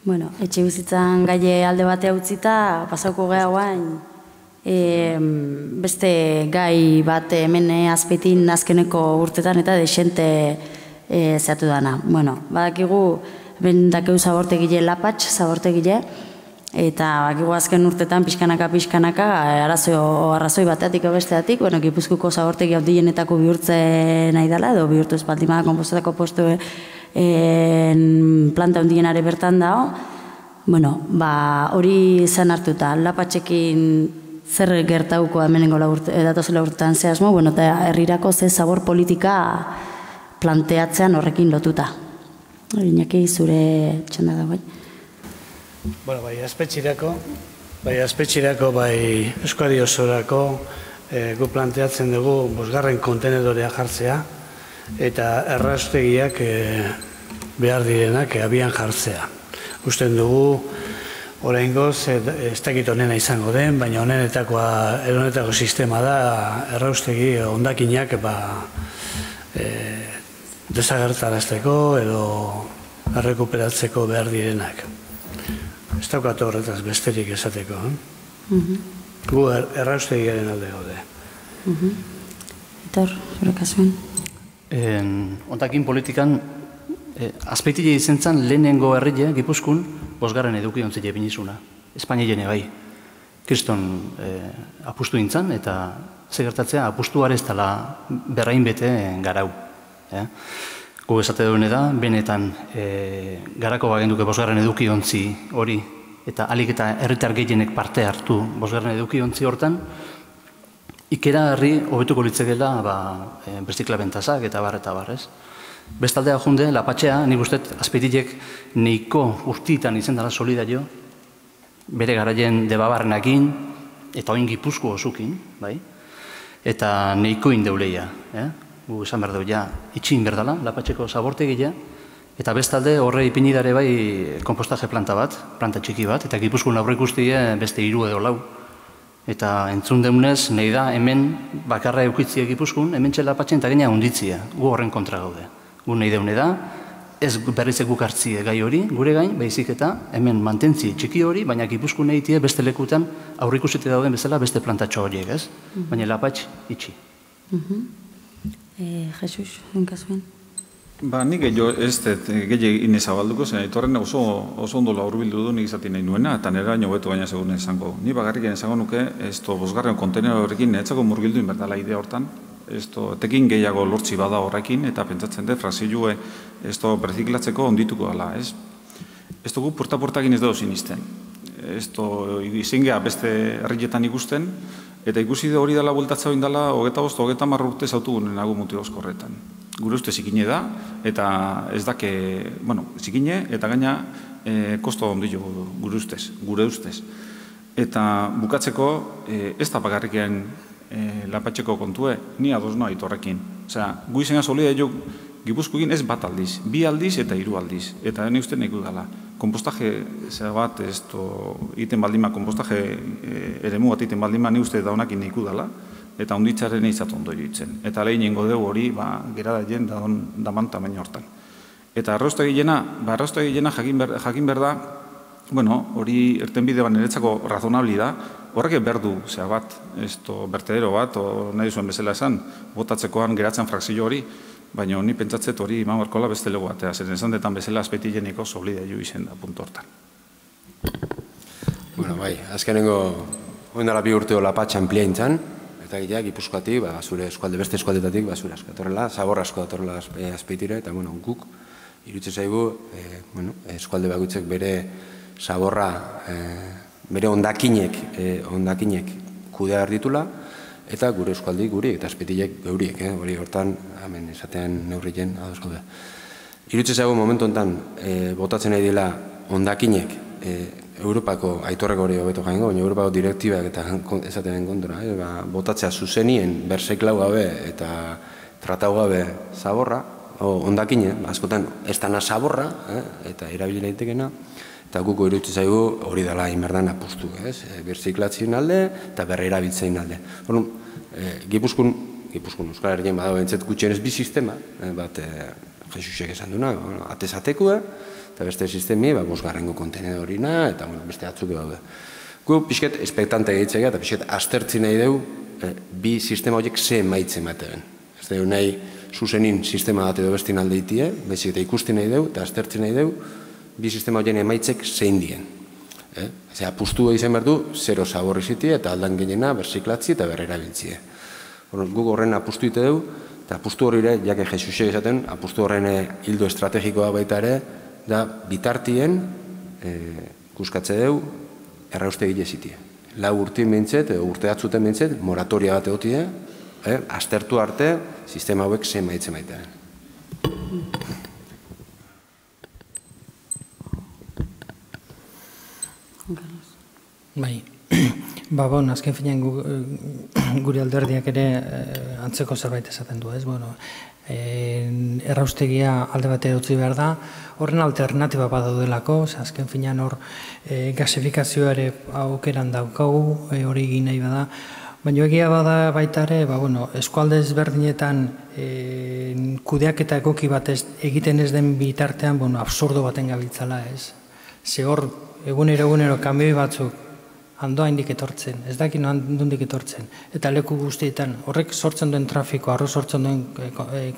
Bueno, etxe bizitzan gaie alde batea utzita, pasauko geha guain, beste gai bat hemen Azpeitin azkeneko urtetan eta desente zehatu dana. Bueno, badakigu, ben dakeu zabortegile Lapatx, zabortegile, eta bakigu azken urtetan pixkanaka, arrazoi bateatik o besteatik, bueno, Gipuzkoako zabortegi handienetako bihurtzen nahi dela, edo bihurtu espaldima konpostetako postu planta handienare bertan dago. Bueno, hori zen hartuta, Lapatxekin zer gertauko hemenengo datozela urtetan zehazmo, bueno, eta herrirako ze zabor politika planteatzean horrekin lotuta. Iñaki, zure txanda da, bai? Bueno, bai Azpetxirako, bai Euskadi osorako gu planteatzen dugu 5. kontenedorea jartzea eta erraustegiak behar direnak abian jartzea. Usten dugu, oraingoz, ez dakit honena izango den, baina honetako sistema da erraustegi hondakinak desagertarazteko edo errekuperatzeko behar direnak. Ez daukat horretaz besterik esateko. Gu erraustegiaren alde gaude. Eta hor, zure kasuen? Hondakin politikan, Azpeitile izan zen lehenengo herrile, Gipuzkun, 5. edukiontzile binizuna. Espainiaren bai. Kriston apustu intzan, eta zegertatzea apustuar ez dela berrain bete garau. Gu esate dune da, benetan garako bagenduke 5. edukiontzi hori, eta alik eta herritar gehienek parte hartu 5. edukiontzi hortan, ikera herri hobetuko litzekela birziklabentazak eta bar, ez? Bestaldea junde, Lapatxea, nik uste Azpeitilek neiko urtitan izen dara solidario, bere garaien debabarrenakin, eta oin Gipuzko osukin, bai? Eta neiko indeuleia, gu esan behar dugu, itxin berdala, Lapatxeko zabortegila, eta bestalde horre ipinidare bai kompostaje planta bat, planta txiki bat, eta Gipuzkoan aurre ikustie beste 3 edo 4. Eta entzun deunez, nahi da hemen bakarra eukitzie Gipuzkoan, hemen txela Lapatxen eta gaina hunditzia, gu horren kontra gaude. Gu nahi deune da, ez berrizek guk hartzie gai hori, gure gain, baizik eta hemen mantentzi txiki hori, baina Gipuzkoan nahi beste lekutan aurrikusite dauden bezala beste plantatxo horiek, ez? Baina Lapatx itxi. Jesus, enkazuen? Nik gehiagin ezabalduko, zen etorren oso ondo laurbildu du nik izaten nahi nuena, eta nera baino betu baina segun esango. Ni bakarrik esango nuke, 5. kontenero horrekin netzako murgildu inbertala idea hortan, etekin gehiago lortzi bada horrekin, eta pentsatzen dut, frazilue, berziklatzeko ondituko dela, ez? Ez dugu porta-portakin ez dago sinisten. Izin geha beste herrietan ikusten, eta ikusi hori dela bueltatza hori dela, 25-30 urte zautugunen nagu muti horretan. Gure uste zikine da, eta ez dake, zikine, eta gaina kosto ondilu gure ustez. Eta bukatzeko, ez da bakarrikean Lapatxeko kontue, ni ados noa horrekin. Osea, gu izan solida Gipuzkoekin ez bat aldiz, 2 aldiz eta 3 aldiz. Eta hene uste neku dela. Kompostaje bat, iten baldima, kompostaje eremu bat iten baldima, ni uste daunakin neku dela, eta onditzaren izat ondo joitzen. Eta lehin ingo dugu hori, gera da jen daman tamaino hortan. Eta arraustegi jena jakin behar da, hori ertenbide bat niretzako razonabli da, horrek berdu, bertedero bat, nahi zuen bezala esan, botatzekoan geratzen frakzio hori, baina ni pentsatzet hori iman barkola beste lego batea, zer esan detan bezala Azpeitileneko solidea jo izen da puntu hortan. Azkenengo, oindala 2 urteo Lapatxan pliaintzan, eta gira, Gipuzkoatik, zure eskualde, beste eskualdetatik, zure asko datorrela, zabor asko datorrela Azpeitira, eta guk, irutze zaigu, eskualde bakutzek bere zaborra, bere ondakinek kudea erditula, eta gure eskualdik guri, eta Azpeitilek geuriek, hori hortan, hemen esatean neurrien, ados gaude. Irutze zaigu momentu honetan, botatzen nahi dela ondakinek, Europako aitorrek hori hobeto jaingo, baina Europako direktibak eta esaten kontra, botatzea zuzenien berseklau gabe eta tratau gabe zaborra, ondakine, askotan ez dana zaborra, eta erabili daitekena, eta guko irutze zaigu hori dela inberdan apustu, berziklatzen alde eta berre erabiltzein alde. Gipuzkoan Euskal Herrian badago entzet gutxienez bi sistema, bat Jesusek esan duna, atez atekua, eta beste sistemi, bosgarrengo kontenedorina, eta beste atzuk daude. Gu pixket espektante egitzea, eta pixket astertzi nahi dugu, bi sistema horiek ze emaitze ematen. Ez dugu nahi zuzenin sistema bat edo bestin alde itie, bezik eta ikusti nahi dugu, eta astertzi nahi dugu, bi sistema horien emaitzek zein dien. Apustu izan behar du, zero zaborri ziti, eta aldan gehiena berziklatzi eta berrerabiltzie. Guk horren apustu ite dugu, eta apustu hori ere, jake jesusek esaten, apustu horren hildo estrategikoa baita ere, da bitartien, kuskatze dugu, errauste gile zitie. Lau urtien behintzet, edo urte atzuten behintzet, moratoria bat egotie, aztertu arte, sistema hauek zen maitzen baita. Bai, azken finean gure alderdiak ere antzeko zerbait esaten du, ez? Erraustegia alde batera utzi behar da, horren alternatiba bat daudelako, azken finean hor gasifikazioa ere aukeran daukagu, hori egin nahi bada, baina egia bada baita ere, eskualde ezberdinetan kudeaketa egoki bat egiten ez den bitartean, absurdo baten gabiltzala, ez? Ze hor, egunero kanbioi batzuk, handoa indik etortzen, ez dakit nondik etortzen, eta leku guztietan horrek sortzen duen trafiko, arro sortzen duen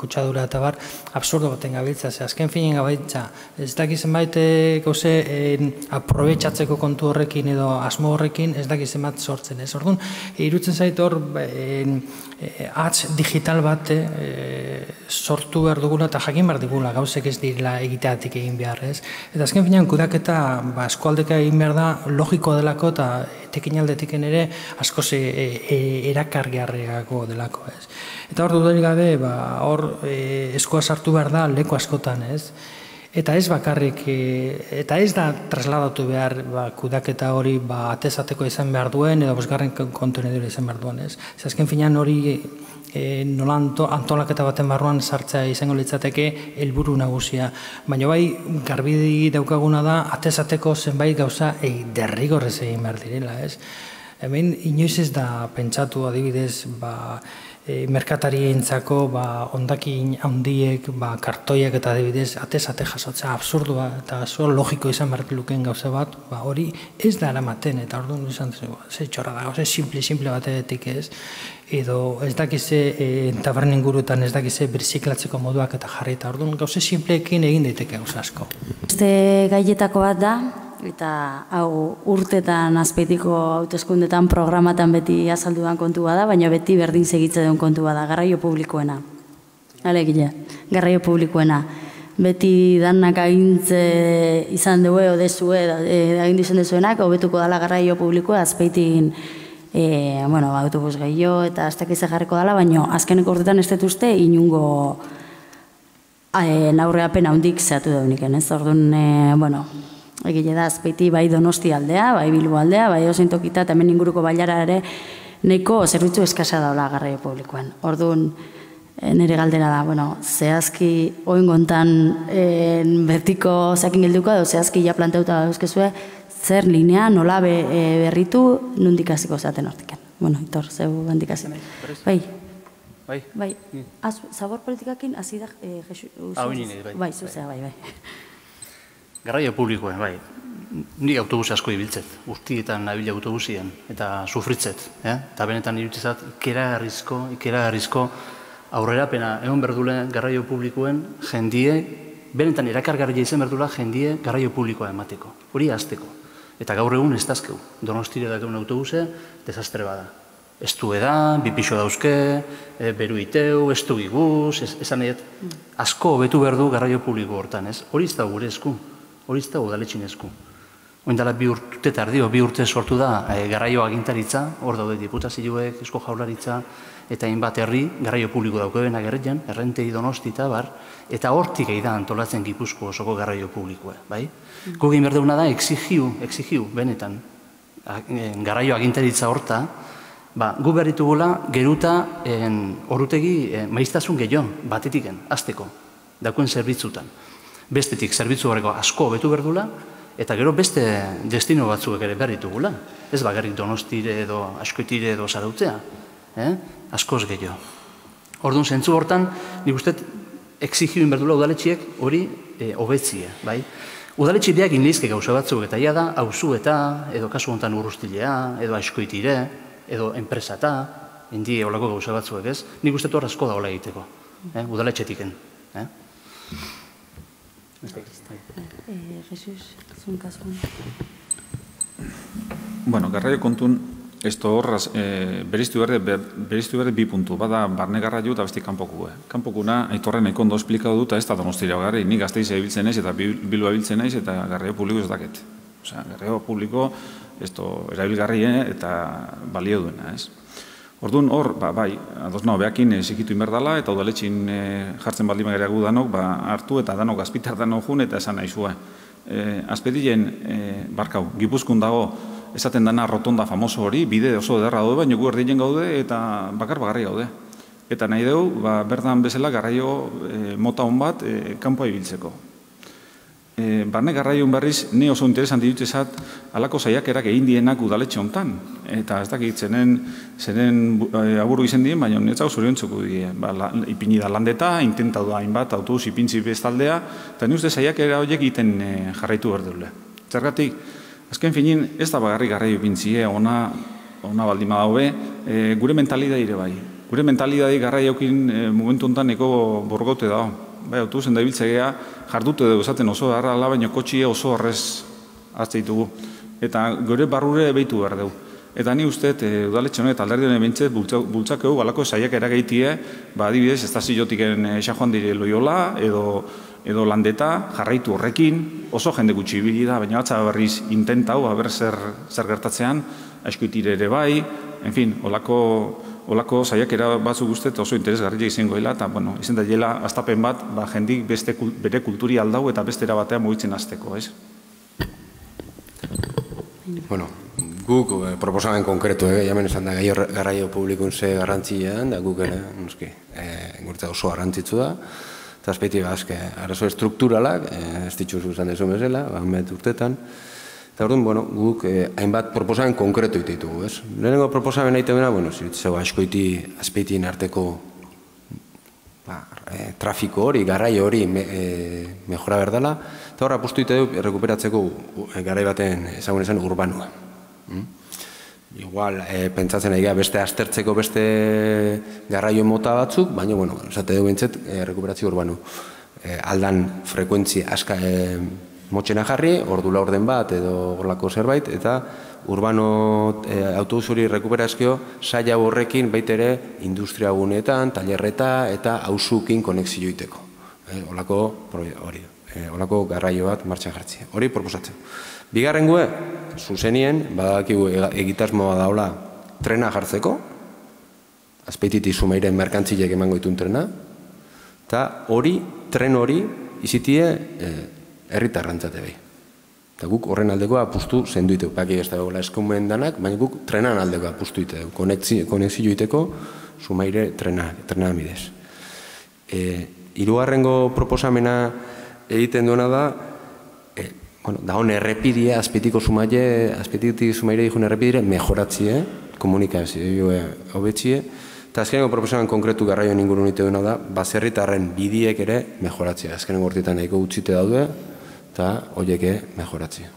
kutsadura eta bar, absurdo baten gabiltza, ze azken finen gabiltza, ez dakit zenbait gauze aprobetxatzeko kontu horrekin edo asmo horrekin, ez dakit zenbat sortzen, ez? Orduan, irutzen zait hor, atz digital bat sortu behar dugula eta jakin behar digula, gauzek ez direla egiteatik egin behar, ez? Eta azken finean kudaketa eskualdeka egin behar da logikoa delako eta tekin aldetiken ere askoz erakargarriago delako, ez? Eta hor dudarik gabe, hor eskua sartu behar da leku askotan, ez? Eta ez bakarrik, eta ez da trasladatu behar kudaketa hori atezateko izan behar duen, edo bosgarren kontenedora izan behar duen, ez? Azken finean hori nola antolaketa baten barruan sartzea izango litzateke helburu nagusia. Baina bai, garbi daukaguna da, atezateko zenbait gauza derrigorrez egin behar direla, ez? Hemen, inoiz ez da pentsatu adibidez, merkatarientzako hondakin handiek, kartoiak eta adibidez, atezate jasotzea absurdua eta zo logiko izan behar luken gauza bat, hori ez da eramaten, eta orduan izan ze txorra da, gauza simple batetik ez, edo ez dakize tabernen guruetan ez dakize birziklatzeko moduak eta jarri, eta orduan gauza simpleekin egin daiteke gauza asko. Beste gaietako bat da, eta hau urtetan azpeitiko hauteskundetan programatan beti azaldudan kontua da, baina beti berdin segitze duen kontua da, garraio publikoena. Alegile, garraio publikoena. Beti danak agintze izan dugu, odezue, agindu izan dezuenak, hobetuko dala garraio publikoa azpeitin autobus gehiago eta aztekize jarriko dala, baina azkeneko urtetan ez detuzte inungo naurreapen handik zehatu dauniken, ez? Orduan, egile da, azpeiti bai Donosti aldea, bai Bilbo aldea, bai Osintokita eta hemen inguruko bailara ere nahiko zerbitzu eskasa daula garraio publikoan. Orduan, nire galdera da, zehazki oingontan bertiko zeakin gelduko edo zehazki ja planteuta dauzkezue, zer linea, nola berritu, nondik hasiko zaten hortiken. Itor, zeu handik hasi. Bai. Bai. Zabor politikakin hasi da Jesus. Bai, zuzea, bai. Garraio publikoen, bai. Nik autobus asko ibiltzet, urtietan nabila autobusien, eta sufritzet. Eta benetan irutzezat, ikeragarrizko aurrerapena egon berdule garraio publikoen jendie, benetan erakargarria izan berdula jendie garraio publikoa emateko. Hori azteko. Eta gaur egun ez dazkeu. Donostire dakeun autobuse, desastre bada. Ez du edan, bipixo dauzke, beru iteu, ez du giguz, esan edo, asko hobetu behar du garraio publiko hortan, ez? Hori ez da gure esku, hori ez da udaletxin esku. Oindala bi urte tardio, bi urte sortu da garraio agintaritza, hor daude diputazioek, Eusko Jaurlaritza, eta hainbat herri, garraio publiko daukeben agerrian, Errentei, Donosti eta bar, eta hortik da antolatzen Gipuzko osoko garraio publikoa, bai? Gugin berdeuna da, exigiu, benetan, garraio agintaritza horta, gu behar ditugula geruta orutegi maiztasun gehiago, batetiken, azteko, daukuen zerbitzutan. Bestetik zerbitzu horreko asko betu berdula, eta gero beste destino batzuk ere behar ditugula. Ez bakarrik Donostire edo Askoitire edo Zarautzea, askoz gehiago. Orduan, zentzu hortan, nik uste exigiuen berdula udaletxiek hori hobetzie, bai? Udaletxe biak inleizke gauza batzuk, eta ia da, auzu eta, edo kasu honetan urrustilea, edo aizkoitire, edo enpresata, indi olako gauza batzuek, ez? Nik uste du asko da hola egiteko, udaletxetiken. Jesus, zun kasuan. Bueno, garraio kontun, esto horraz, beriztu berde bi puntu, bada barne garraio eta besti kanpoku. Kanpokuna, Aitorren nahiko ondo esplikatu dut, ez da Donostira garri, nik Gasteiz ebiltzen naiz eta Bilbo ebiltzen naiz eta garraio publiko ez daket. Osea, garraio publiko, esto erabilgarri eta balio duena, ez? Orduan hor, bai, ados nago, behakin zikitu inberdala eta udaletxin jartzen baldin magariagu danok, hartu eta danok azpitar danok jun eta esan nahizua. Azpedien, barkau, Gipuzkoan dago, esaten dana rotonda famoso hori, bide oso ederra daude, baina gu erdien gaude eta bakarri gaude. Eta nahi dugu, berdan bezala garraio mota hon bat kanpoa ibiltzeko. Barne garraioen berriz, ne oso interesanti dut ezat, alako saiakerak egin dienak udaletxe hontan. Eta ez dakit, zenen aburu izen dien, baina netzau zoriontzuko die. Ipini da landeta, intentatu da hainbat, autobus ipintzi bestaldea, eta ni uste saiakera horiek egiten jarraitu berdeule. Zergatik, azken finin, ez da bagarri garraio ipintzie, ona baldima daube, gure mentalidade ere bai. Gure mentalidade garraiokin momentu hontan eko borgote dago. Bai, autobusen da ibiltzea, jardute dugu esaten oso harrala, baina kotxie oso horrez hartze ditugu. Eta gure barrure behitu behar dugu. Eta ni uste, udaletxe honet, alderdi honen bintzet, bultzakeu, galako saiak erageitie, adibidez, estaziotiken joan dire Loiola, edo landeta, jarraitu horrekin, oso jende gutxi ibili da, baina batza berriz intentau, haber zer gertatzean, aizkoitire ere bai, en fin, olako saiakera batzuk guztet oso interesgarria izango dela, eta, bueno, izan da jela astapen bat, jendik bere kulturi aldau eta bestera batean mugitzen hasteko, ez? Bueno, guk proposamen konkretu, jamen esan da garraio publikun ze garrantzian, da guk ere, noski, gurtza oso garrantzitzu da, eta azpeiti arazo estrukturalak, ez ditxuzu esan dezu bezala, met urtetan, eta orduan, bueno, guk hainbat proposamen konkretu ditugu, ez? Lehenengo proposamen nahi teguna, bueno, ziritzeu askoiti azpeitien arteko trafiko hori, garraio hori mejora berdala, eta horra apustu ditu rekuperatzeko garai baten ezagun esan urbanua. Igual, pentsatzen ari beste aztertzeko beste garraio mota batzuk, baina, bueno, esate dugu bintzet, rekuperazio urbanu. Aldan frekuentzia aska motxena jarri, ordu laurden bat edo horlako zerbait, eta urbano autobus hori rekuperazio saia horrekin baitere industria guneetan, talerreta eta auzukin konexio iteko. Horlako garraio bat martxan jartzea. Hori proposatzen. Bigarren gue, zuzenien, badakigu egitasmoa daula trena jartzeko, azpeititik Zumairen merkantzileek emango ditun trena, eta tren hori izitie herritarrantzate behi. Eta guk horren aldeko apustu zendu iteko, baki ez da gola eskumen danak, baina guk trenan aldeko apustu iteko, konexio iteko Zumaire trena amidez. Hirugarrengo proposamena egiten duena da, da hon errepidea, azpeititik Zumaire dihun errepidea mejoratzie, komunikazio hobetzie, eta azkeneko proposamen konkretu garraioen ingurun ite duena da, baserritarren bidiek ere mejoratzea. Azkeneko hortietan nahiko utzite daude, eta horiek mejoratzea.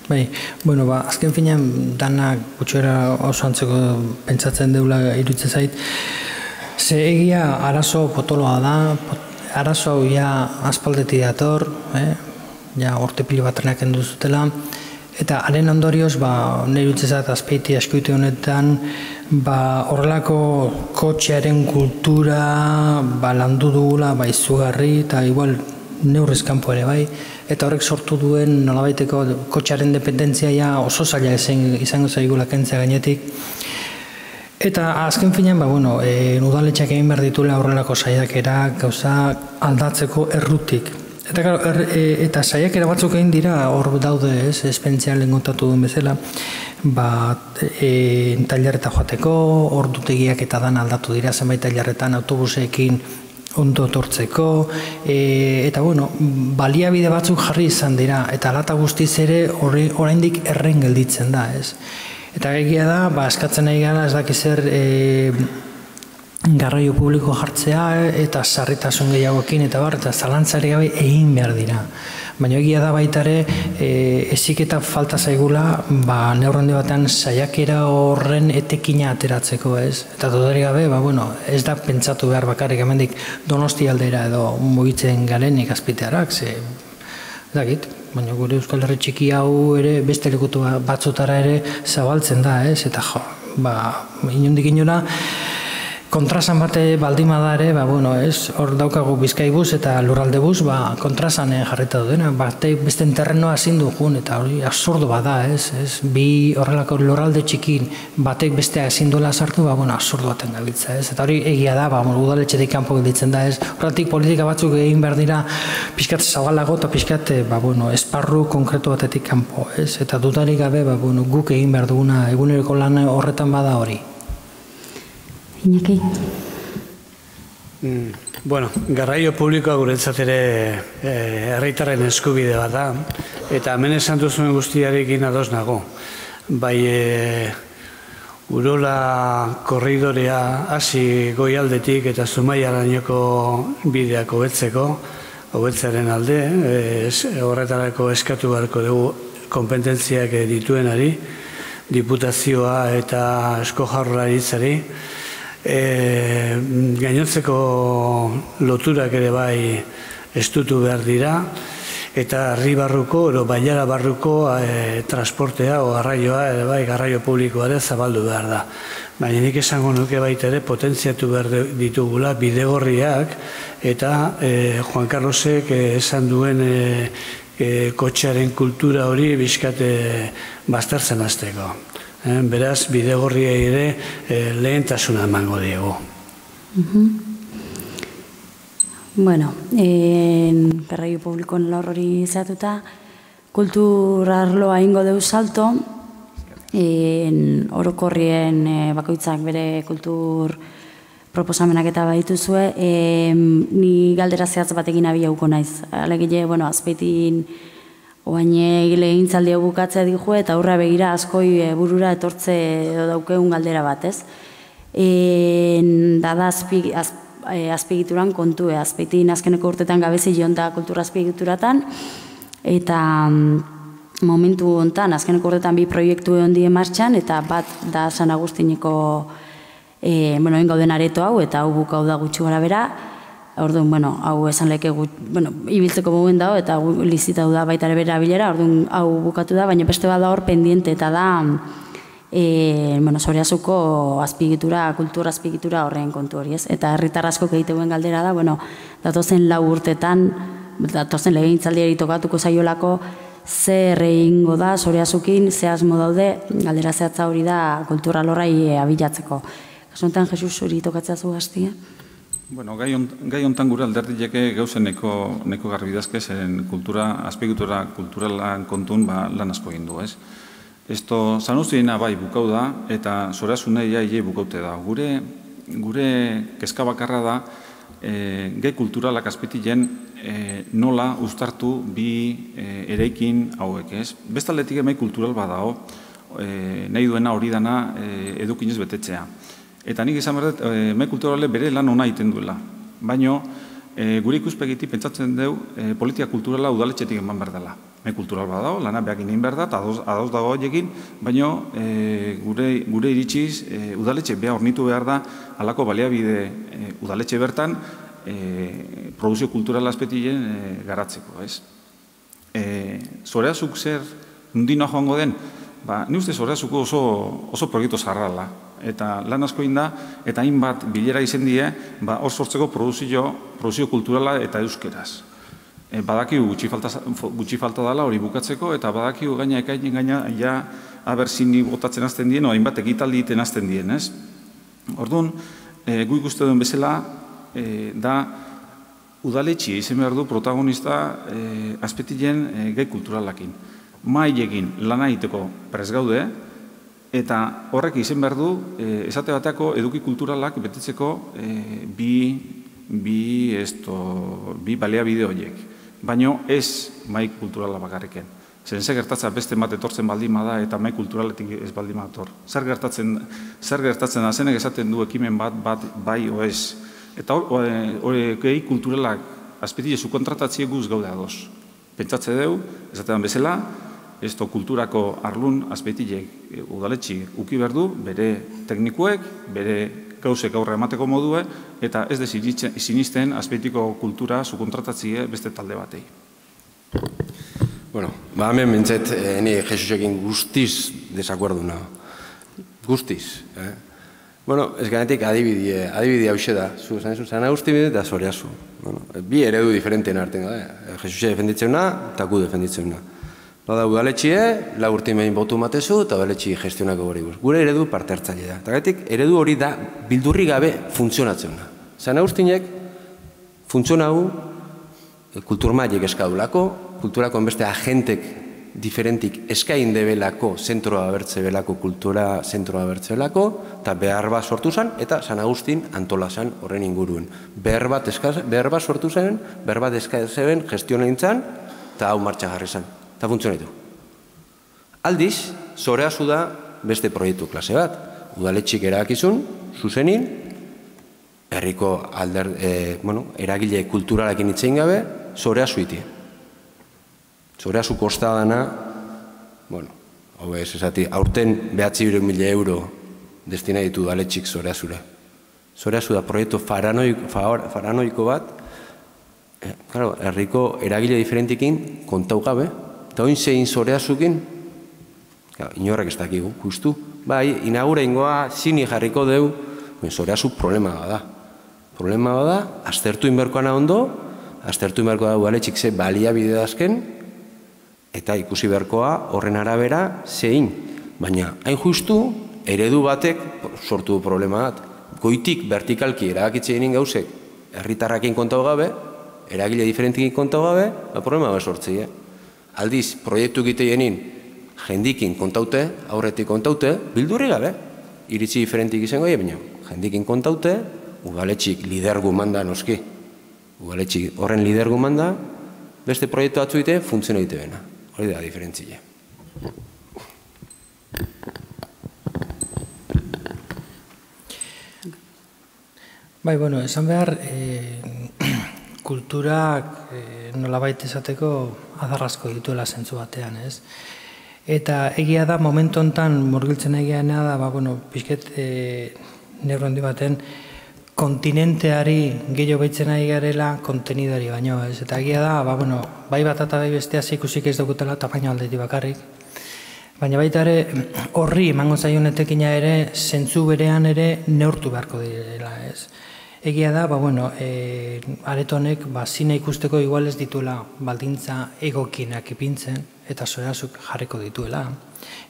Bai, bueno, azken finean danak gutxera oso antzeko pentsatzen deula iruditzen zait. Ze egia arazo potoloa da, arazo hau ja aspaldetik dator, ja orte pilo bat trenak endu zutela, eta haren ondorioz, nire iruditzen zait azpeiti askoite honetan, horrelako kotxearen kultura landu dugula izugarri, eta igual neurriz kanpo ere bai, eta horrek sortu duen nolabaiteko kotxearen dependentzia oso zaila izango zaigula kentzea gainetik. Eta azken finean, udaletxeak egin behar ditula horrelako saiakera gauza aldatzeko errutik. Eta saiakera batzuk egin dira hor daude, esperientzialen kontatu duen bezala, tailerreta joateko, ordutegiak eta dan aldatu dira zenbait tailerretan autobusekin ondo tortzeko, eta baliabide batzuk jarri izan dira, eta alata guztiz ere oraindik erren gelditzen da, ez? Eta egia da, eskatzen nahi gara, ez dakiz zer garraio publiko jartzea eta sarritasun gehiagokin eta zalantzari gabe egin behar dira. Baina egia da baita ere, heziketa falta zaigula, neurrende batean saiakera horren etekina ateratzeko, ez? Eta dudari gabe, ez da pentsatu behar bakarrik hemendik Donosti aldera edo mugitzen garenik Azpeitiarrak, dakit, baina gure Euskal Herri txiki hau ere beste lekutu batzutara ere zabaltzen da, ez? Eta inondik inora, kontrasan bate baldima da ere, hor daukagu Bizkaibus eta Lurraldebus, kontrasan jarrita dudena, batek beste terrenoa ezin dugun, eta hori absurdo bada, ez? Bi horrelako lurralde txikin batek bestea ezin duela sartu, absurdo baten gabiltza, ez? Eta hori egia da, udaletxetik kanpo gelditzen da, ez? Horretik politika batzuk egin behar dira pixkat zabalago eta pixkat, esparru konkretu batetik kanpo, ez? Eta dudarik gabe, guk egin behar duguna eguneroko lan horretan bada hori. Iñaki? Garraio publikoa guretzat ere herritarren eskubide bat da, eta hemen esan duzuen guztiarekin ados nago. Bai, Urola korridorea hasi Goialdetik eta Zumaiarainoko bideak hobetzearen alde, horretarako eskatu beharko dugu konpetentziak dituenari, Diputazioa eta Eusko Jaurlaritzari. Gainontzeko loturak ere bai estutu behar dira, eta herri barruko, bailara barruko transportea o garraioa ere bai garraio publikoa ere zabaldu behar da. Baina nik esango nuke baita ere potentziatu behar ditugula bidegorriak eta Juan Carlosek esan duen kotxearen kultura hori bizkate baztertzen hasteko. Beraz, bidegorriei ere lehentasuna emango diegu. Garraio publikoen lor hori zehatuta, kultur arloa ingo deu salto, orokorrien bakoitzak bere kultur proposamenak eta baituzue, ni galdera zehatz batekin abiauko naiz. Alegile, Azpeitin oain legintzaldia bukatzea dijo eta aurra begira askoi burura etortze daukeun galdera bat, ez? Dada azpigituran kontue, Azpeitin azkeneko urtetan gabezi jonta kultura azpigituratan, eta momentu hontan azkeneko urtetan bi proiektu egon die martxan, eta bat da San Agustineko gauden areto hau, eta hau bukau da gutxi gara bera. Orduan, hau esan leke ibiltzeko mogen dago eta lizitatu da baita ere bera bilera, orduan hau bukatu da, baina beste bat da hor pendiente eta da Zoriazuko azpigitura, kultura azpigitura horren kontu hori, ez? Eta herritar askok egiteuen galdera da, datozen 4 urtetan, datozen legegintzaldiari tokatuko zaiolako, zer egingo da Zoriazukin, ze asmo daude, galdera zehatza hori da kultura lorrai abilatzeko. Kasu honetan, Jesus, hori tokatzea zu gaztia? Gai hontan gure alderdileke gauzen neko garbidazke, zeren azpigitura kulturalan kontun lan asko egin du, ez? Sanuztiena bai bukau da, eta Zoriazunei iaile bukaute da. Gure kezka bakarra da, gai kulturalak Azpeitilen nola uztartu bi eraikin hauek, ez? Bestaldetik emai kultural badao, nahi duena hori dana edukinez betetzea. Eta nik izan berdet, emai kulturale bere lan ona egiten duela. Baina, gure ikuspegitik pentsatzen dugu politika kulturala udaletxetik eman behar dela. Emai kultural badao, lana behak egin behar da, eta adoz dago egin, baina gure iritsiz udaletxe behar hornitu behar da halako baliabide udaletxe bertan produzio kulturala Azpeitilen garatzeko, ez? Zoriazuk zer nundinoa joango den? Ni uste Zoriazuko oso proiektu zarrala. Eta lan asko da, eta hainbat bilera izen die, hor sortzeko produzio kulturala eta euskeraz. Badakigu gutxi falta dela hori bukatzeko, eta badakigu gaina ja aberzini botatzen azten dien, hainbat egitaldi egiten azten dien, ez? Orduan, gu ikuste duen bezala, da udaletxi izan behar du protagonista Azpeitilen gai kulturalakin. Mailekin lana egiteko prest gaude, eta horrek izan behar du, esate bateako eduki kulturalak betetzeko bi baliabide horiek. Baina ez mai kulturala bakarriken. Zer gertatzen beste bat etortzen baldin bada eta mai kulturaletik ez baldin bator. Zer gertatzen da zenek esaten du ekimen bat bai o ez. Eta hori kulturalak azpetile subkontratatzie guz gaude ados. Pentsatze deu, esaten bezala, esto kulturako arlun azpetilek udaletxi uki berdu, bere teknikuek, bere gauzek aurre emateko modue, eta ez dez sinisten azpetiko kultura subkontratatzie beste talde batei. Bueno, hemen mintzet, ni Jesusekin guztiz desakuerduna. Guztiz. Bueno, ez ganetik adibide hause da. Zan Agustin bide eta Zoreazu. Bi eredu diferenten arten da. Jesuse defenditzena eta gu defenditzena. Bada udaletxie, lau urtin behin botu matezu eta udaletxi gestionako hori guz. Gure eredu parte hartzaile da. Eta ganetik, eredu hori da bildurri gabe funtzionatzen da. Zan Agustinek funtzionau kulturmailek eskadulako, kulturako beste agentek diferentik eskain debelako zentroa bertze belako kultura zentroa bertze belako, eta behar bat sortu zen, eta San Agustin antola zen horren inguruen. Behar bat sortu zen, behar bat eskazen gestionen zen, eta hau martxa jarri zen, eta funtzionatu. Aldiz, Zoreazu da beste proiektu klase bat. Udaletxik erabakizun, zuzenin, herriko eragile kulturalekin itzein gabe, Zoreazu iti. Zoreazu kosta dana, hau ez esati, aurten 900.000 euro destina ditu udaletxik Zoreazura. Zoreazu da proiektu faranoiko bat, herriko eragile diferentikin kontau gabe, eta oin zein Zoreazukin, inorrak ez dakigu, justu. Bai, inaugura ingoa zini jarriko deu, Zoreazu problema da. Problema da, aztertu inberkoana ondo, aztertu inberko da udaletxik ze baliabide dazken, eta ikusi beharkoa horren arabera zein. Baina, hain justu, eredu batek sortu du problema bat. Goitik vertikalki erabakitze egin gauzek, herritarrakin kontau gabe, eragile diferentikin kontau gabe, problema bat sortzei. Aldiz, proiektu egite jenin, jendikin kontaute, aurretik kontaute, bildurri gabe. Iritzi diferentik izango baina jendikin kontaute, udaletxik lidergu manda noski. Udaletxik horren lidergu manda, beste proiektu batzu egite, funtziono egite bena. Hori da, diferentzile. Bai, bueno, esan behar, kulturak nolabait esateko adarrazko dituela zentzu batean, ez? Eta egia da, momentu honetan, murgiltzen egiana da, pixket neuro handi baten, kontinenteari gehiago behitzen ari garela kontenidari baino, ez? Eta egia da, bai bat eta bai bestea ikusik ez dugutela tapaino aldetik bakarrik. Baina baita ere, horri emango zaionetekina ere, zentzu berean ere neurtu beharko direla, ez? Egia da, aretonek zina ikusteko igual ez dituela baldintza egokienak ipintzen, eta Zoreazuk jarriko dituela.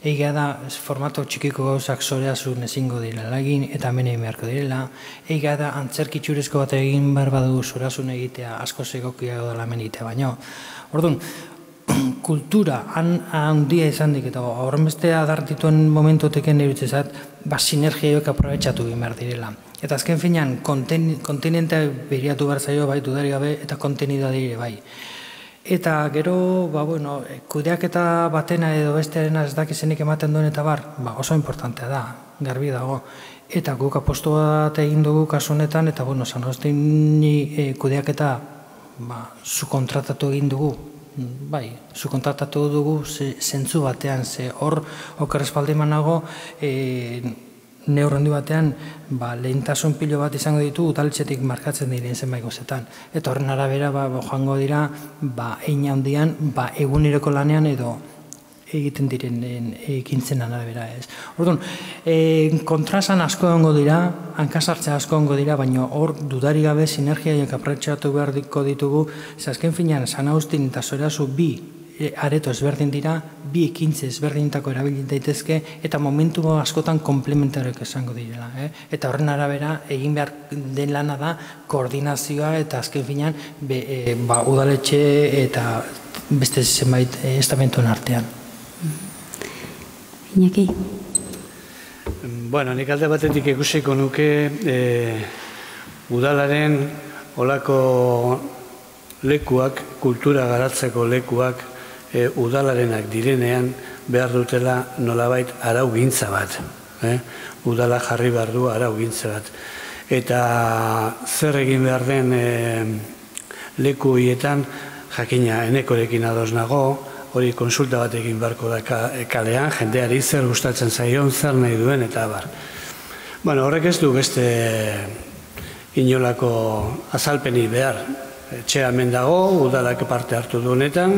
Egia da, formato txikiko gauzak Zoreazun ezingo direla egin, eta hemen egin beharko direla. Egia da, antzerkitxurezko bat egin behar badu Zoreazun egitea asko egokia dela hemen egitea baino. Orduan, kultura handia izan dik, eta horren beste adar dituen momentoteken erutzezat, sinergia joak aprobetxatu egin behar direla. Eta azken finean, kontinentea beriatu behar zaio bai dudari gabe, eta kontenidua dire bai. Eta gero, kudeak eta batena edo bestearena ez dakizenik ematen duen eta oso importantea da, garbi dago. Eta guk apostu bat egin dugu kasu honetan, eta San Agustin kudeak eta zukontratatu egin dugu. Bai, zukontratatu dugu zentzu batean, ze hor okerrespaldiman nago, neurrondi batean lehentasun pilo bat izango ditu udaletxetik markatzen diren zenbait gozetan. Eta horren arabera joango dira hein handian eguneroko lanean edo egiten diren ekintzenan arabera ez. Orduan, kontrasan asko egongo dira, hankasartzea asko egongo dira, baina hor dudari gabe sinergiaiak aprobetxatu behar ditugu, azken finean San Agustin eta Zoreazu bi areto ezberdin dira, bi ekintze ezberdintako erabili daitezke, eta momentu askotan komplementarioak esango direla. Eta horren arabera, egin behar den lana da, koordinazioa eta azken finean, udaletxe eta beste zenbait estamentuen artean. Iñaki? Bueno, nik alde batetik ikusiko nuke udalaren olako lekuak, kultura garatzeko lekuak, udalarenak direnean behar dutela nolabait araugintza bat. Udala jarri behar du araugintza bat. Eta zer egin behar den leku horietan, jakina enekorekin ados nago, hori konsulta bat egin beharko da kalean, jendeari zer gustatzen zaion, zer nahi duen, eta abar. Bueno, horrek ez du beste inolako azalpeni behar. Etxea hemen dago, udalak parte hartu du honetan,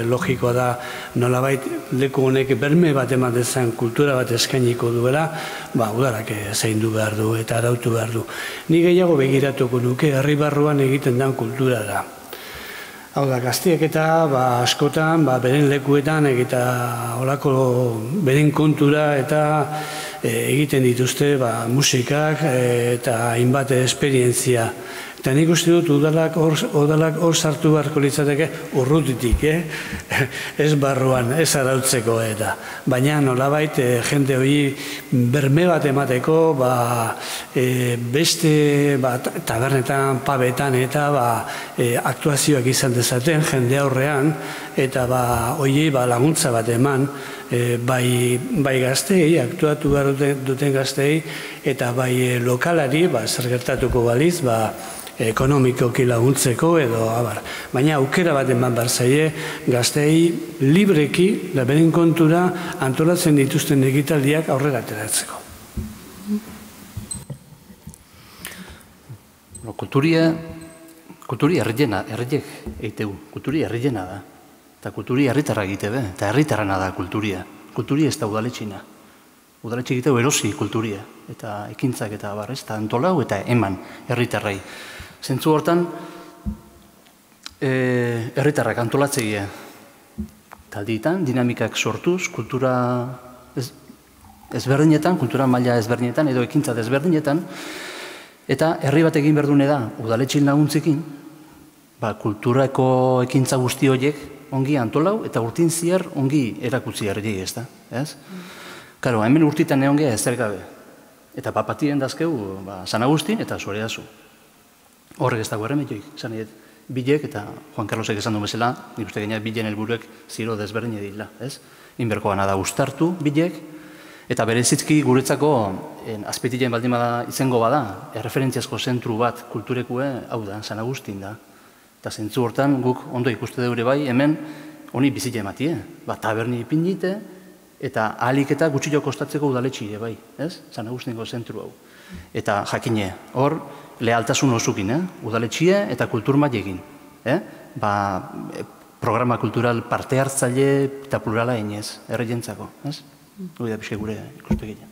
logikoa da nolabait leku honek berme bat eman dezan kultura bat eskainiko duela, udalak zaindu behar du eta arautu behar du. Ni gehiago begiratuko nuke herri barruan egiten den kultura da. Hau da, gaztiek eta askotan, beren lekuetan eta olako beren kontura eta egiten dituzte musikak eta hainbat esperientzia. Eta nik uste dut udalak hor sartu beharko litzateke urrutitik, ez barruan, ez arautzeko eta. Baina nolabait jende hori berme bat emateko beste tabernetan, pabetan eta aktuazioak izan dezaten jende aurrean eta hori laguntza bat eman bai gaztei, aktuatu behar duten gaztei eta bai lokalari zer gertatuko baliz, ekonomikoki laguntzeko edo abar. Baina aukera bat eman behar zaie gaztei libreki, beren kontura antolatzen dituzten egitaldiak aurrera ateratzeko. Kulturi herriek eitegu, kulturi herriena da. Eta kulturi herritarra egite be, eta herritarrana da kulturia. Kulturi ez da udaletxina. Udaletxe egiteu erosi kulturia, eta ekintzak eta abar, ez da antolau eta eman herritarrai. Zentzu hortan, herritarrak antolatzegia talditan, dinamikak sortuz, kultura ezberdinetan, kultura maila ezberdinetan, edo ekintza ezberdinetan, eta herri bat egin berdune da, udaletxin laguntzekin, kulturako ekintza guzti horiek ongi antolau, eta urtin ziar ongi erakutzi herri ez da, ez? Karo, hemen urtitan egon geha ez gabe, eta patiren dazkeu, San Agustin eta Zuareazu. Horrek ez dago erremetioik, esan edo, bilek eta Juan Carlosek esan du bezala, nik uste gaineat bilen helburuek ziro desberdin edila, ez? Inberko gana da ustartu bilek, eta berezitzki guretzako azpeitilen baldin bada izango bada, erreferentziazko zentru bat kulturekue, hau da, San Agustin da. Eta zentzu hortan guk ondo ikuste deure bai, hemen honi bizile ematie, taberni ipinite, eta ahalik eta gutxillo kostatzeko udaletxire bai, ez? San Agustinko zentru hau. Eta jakine, hor, lehaltasun osukin, udaletxie eta kultur mailegin. Programa kultural parte hartzaile eta plurala inez, erreientzako. Hori da pixke gure ikuspegia.